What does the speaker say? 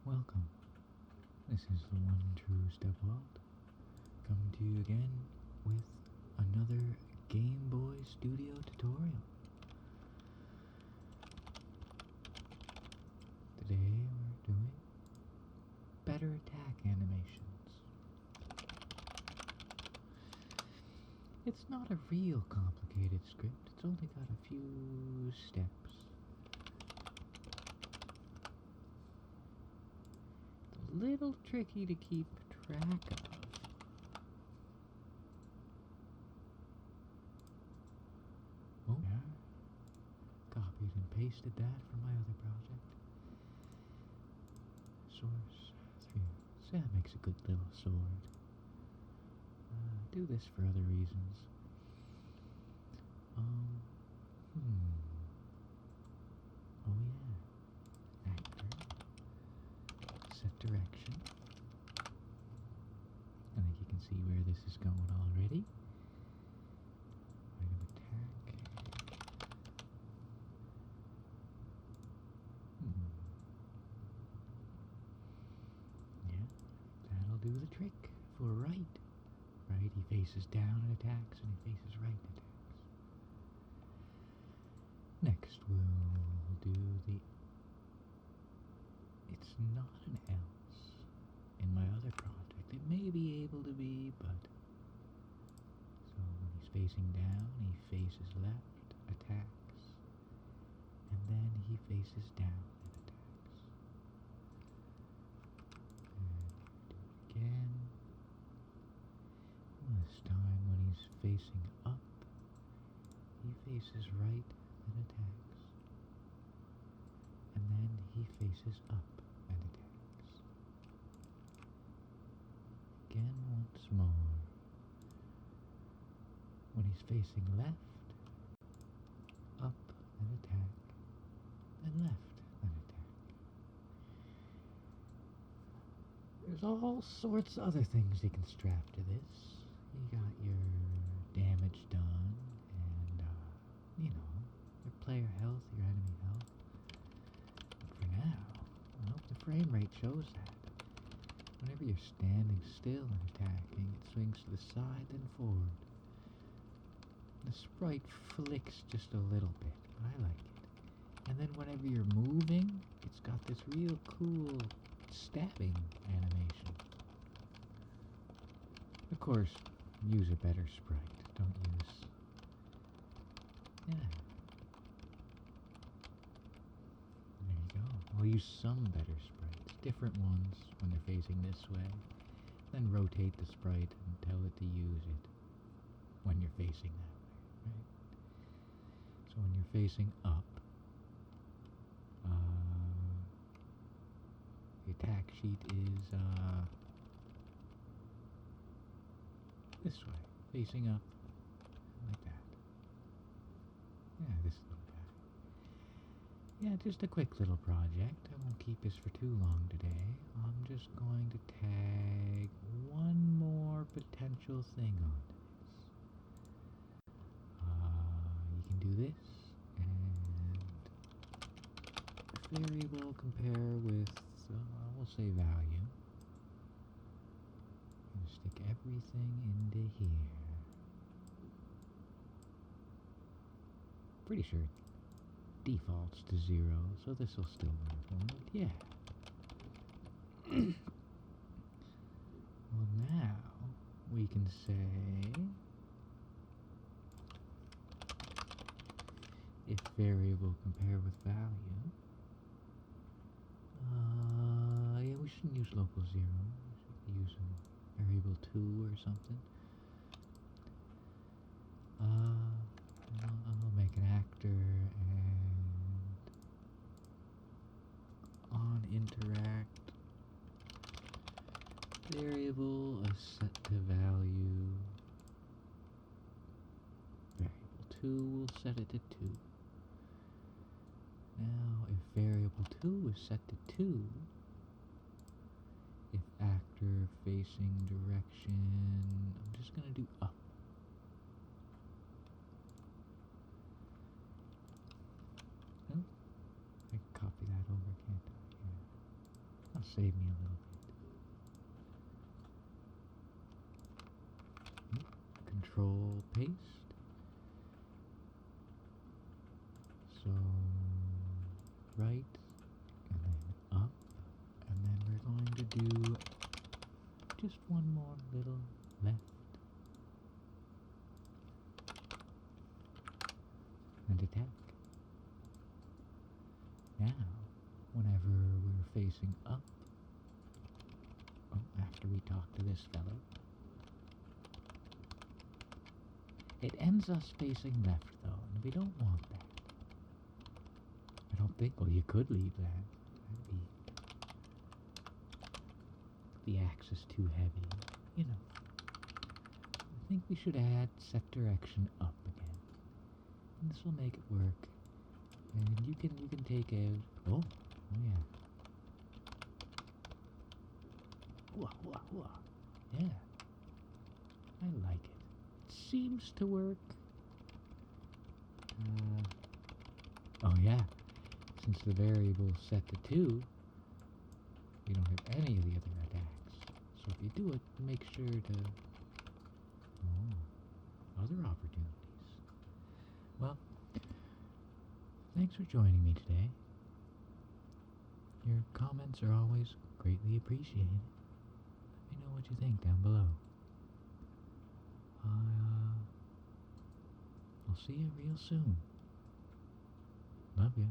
Welcome. This is the One True Step World, coming to you again with another Game Boy Studio tutorial. Today we're doing better attack animations. It's not a real complicated script, it's only got a few steps. Little tricky to keep track of. Oh yeah, copied and pasted that from my other project. Source 3. So that makes a good little sword. Do this for other reasons. Oh yeah. Actor. Set direction. I think you can see where this is going already. Point of attack. Yeah, that'll do the trick for right. Right, he faces down and attacks, and he faces right and attacks. Next we'll do the... It's not an else in my other project. It may be able to be, but... So when he's facing down, he faces left, attacks, and then he faces down and attacks. And do it again. This time when he's facing up, he faces right and attacks. And then he faces up and attacks. Again once more. When he's facing left, up and attack, then left and attack. There's all sorts of other things you can strap to this. You got your damage done, and, your player health, your enemy health. But for now, I hope the frame rate shows that. Whenever you're standing still and attacking, it swings to the side, then forward. The sprite flicks just a little bit, but I like it. And then whenever you're moving, it's got this real cool stabbing animation. Of course, use a better sprite. Don't use... Yeah. There you go. I'll use some better sprites. Different ones when they're facing this way. Then rotate the sprite and tell it to use it when you're facing that way, right? So when you're facing up, the attack sheet is this way, facing up, like that. Yeah, this little guy. Yeah, just a quick little project. I won't keep this for too long today. I'm just going to tag one more potential thing on this. You can do this, and variable compare with, we'll say value. And stick everything into here. Pretty sure it defaults to 0, so this will still work, right? Yeah. Well, now we can say if variable compare with value. Yeah, we shouldn't use local 0. We should use a variable 2 or something. I'll make an actor, and on interact variable is set to value. Variable 2 will set it to 2. Now, if variable 2 is set to 2, if actor facing direction, I'm just going to do up. save me a little bit. Control paste. So right and then up, and then we're going to do just one more little left and attack. Now, whenever we're facing up, after we talk to this fellow, it ends us facing left though, and we don't want that. I don't think, well, you could leave that. The axe is too heavy, you know. I think we should set direction up again. And this will make it work. And you can take out, oh yeah. Yeah. I like it. It seems to work. Oh yeah. Since the variable's set to 2, we don't have any of the other attacks. So if you do it, make sure to... other opportunities. Well, thanks for joining me today. Your comments are always greatly appreciated. Let me know what you think down below. I'll see you real soon. Love you.